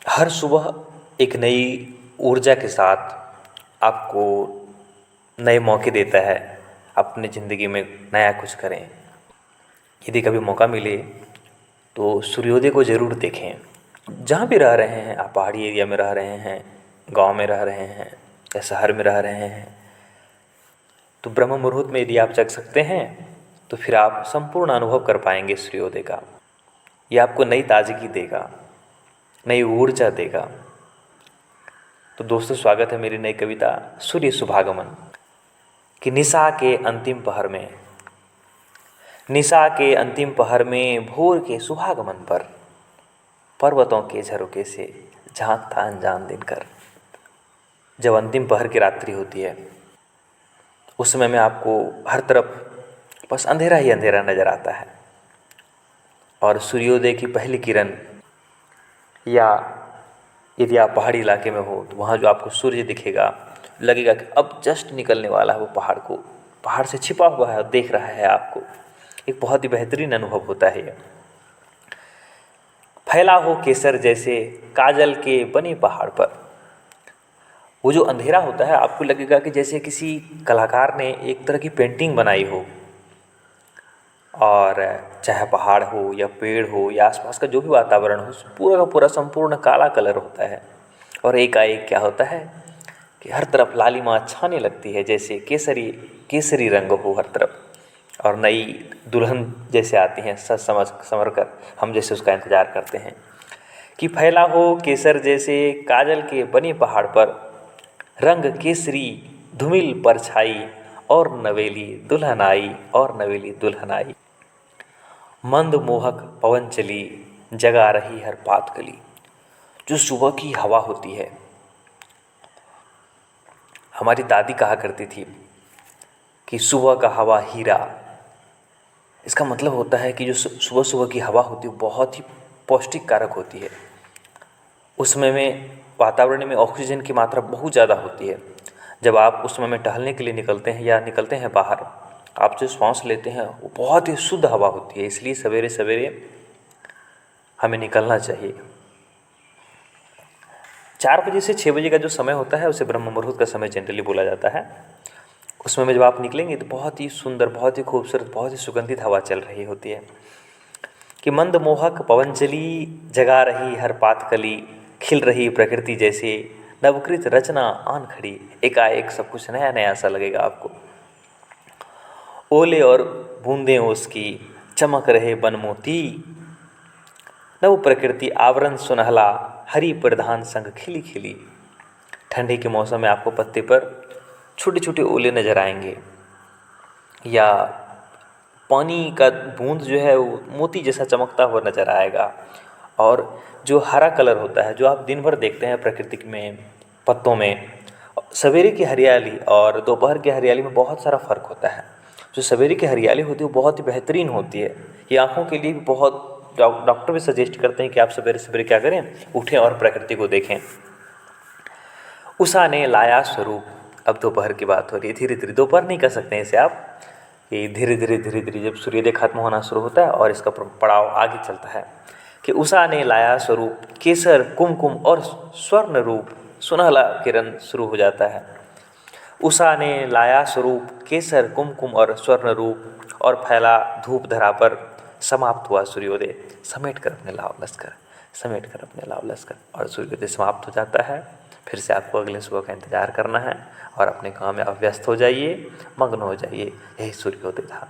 हर सुबह एक नई ऊर्जा के साथ आपको नए मौके देता है अपनी ज़िंदगी में नया कुछ करें। यदि कभी मौका मिले तो सूर्योदय को ज़रूर देखें। जहाँ भी रह रहे हैं आप, पहाड़ी एरिया में रह रहे हैं, गांव में रह रहे हैं या शहर में रह रहे हैं, तो ब्रह्म मुहूर्त में यदि आप जग सकते हैं तो फिर आप संपूर्ण अनुभव कर पाएंगे सूर्योदय का। यह आपको नई ताजगी देगा, नई ऊर्जा देगा। तो दोस्तों, स्वागत है मेरी नई कविता सूर्य शुभागमन कि निशा के अंतिम पहर में, निशा के अंतिम पहर में भोर के शुभागमन पर पर्वतों के झरोके से झांकता अनजान दिनकर। जब अंतिम पहर की रात्रि होती है उस समय में आपको हर तरफ बस अंधेरा ही अंधेरा नज़र आता है, और सूर्योदय की पहली किरण, या यदि आप पहाड़ी इलाके में हो तो वहाँ जो आपको सूर्य दिखेगा, लगेगा कि अब जस्ट निकलने वाला है वो पहाड़ से छिपा हुआ है और देख रहा है आपको। एक बहुत ही बेहतरीन अनुभव होता है यह। फैला हो केसर जैसे काजल के बने पहाड़ पर, वो जो अंधेरा होता है आपको लगेगा कि जैसे किसी कलाकार ने एक तरह की पेंटिंग बनाई हो, और चाहे पहाड़ हो या पेड़ हो या आसपास का जो भी वातावरण हो, पूरा का पूरा संपूर्ण काला कलर होता है। और एकाएक क्या होता है कि हर तरफ लालिमा छाने लगती है, जैसे केसरी केसरी रंग हो हर तरफ, और नई दुल्हन जैसे आती हैं सज संवर कर, हम जैसे उसका इंतज़ार करते हैं कि फैला हो केसर जैसे काजल के बने पहाड़ पर, रंग केसरी धुमिल परछाई और नवेली दुल्हन आई, और नवेली दुल्हन आई। मंद मोहक पवन चली जगा रही हर पात कली। जो सुबह की हवा होती है, हमारी दादी कहा करती थी कि सुबह का हवा हीरा। इसका मतलब होता है कि जो सुबह सुबह की हवा होती है वो बहुत ही पौष्टिक कारक होती है। उसमें वातावरण में ऑक्सीजन की मात्रा बहुत ज़्यादा होती है। जब आप उस समय में टहलने के लिए निकलते हैं या निकलते हैं बाहर, आप जो श्वास लेते हैं वो बहुत ही शुद्ध हवा होती है। इसलिए सवेरे सवेरे हमें निकलना चाहिए। 4 बजे से 6 बजे का जो समय होता है उसे ब्रह्म मुहूर्त का समय जनरली बोला जाता है। उसमें जब आप निकलेंगे तो बहुत ही सुंदर, बहुत ही खूबसूरत, बहुत ही सुगंधित हवा चल रही होती है कि मंद मोहक पवन चली जगा रही हर पात कली, खिल रही प्रकृति जैसे नवकृत रचना आन खड़ी। एकाएक सब कुछ नया नया सा लगेगा आपको। ओले और बूंदें उसकी चमक रहे बनमोती, नव प्रकृति आवरण सुनहला हरी प्रधान संग खिली खिली। ठंडी के मौसम में आपको पत्ते पर छोटे छोटे ओले नजर आएंगे, या पानी का बूंद जो है वो मोती जैसा चमकता हुआ नजर आएगा। और जो हरा कलर होता है जो आप दिन भर देखते हैं प्रकृति में पत्तों में, सवेरे की हरियाली और दोपहर की हरियाली में बहुत सारा फ़र्क होता है। जो सवेरे की हरियाली होती है वो बहुत ही बेहतरीन होती है। ये आँखों के लिए भी बहुत, डॉक्टर भी सजेस्ट करते हैं कि आप सवेरे सवेरे क्या करें, उठें और प्रकृति को देखें। उषा ने लाया स्वरूप, अब दोपहर की बात हो रही है। धीरे धीरे, दोपहर नहीं कह सकते हैं इसे आप, कि धीरे धीरे जब सूर्योदय खत्म होना शुरू होता है और इसका पड़ाव आगे चलता है कि उषा ने लाया स्वरूप केसर कुमकुम और स्वर्ण रूप, सुनहला किरण शुरू हो जाता है। उषा ने लाया स्वरूप केसर कुमकुम और स्वर्ण रूप, और फैला धूप धरा पर समाप्त हुआ सूर्योदय। समेट कर अपने लाव लश्कर, समेट कर अपने लाव लश्कर, और सूर्योदय समाप्त हो जाता है। फिर से आपको अगले सुबह का इंतज़ार करना है और अपने काम में आप व्यस्त हो जाइए, मग्न हो जाइए। यही सूर्योदय था।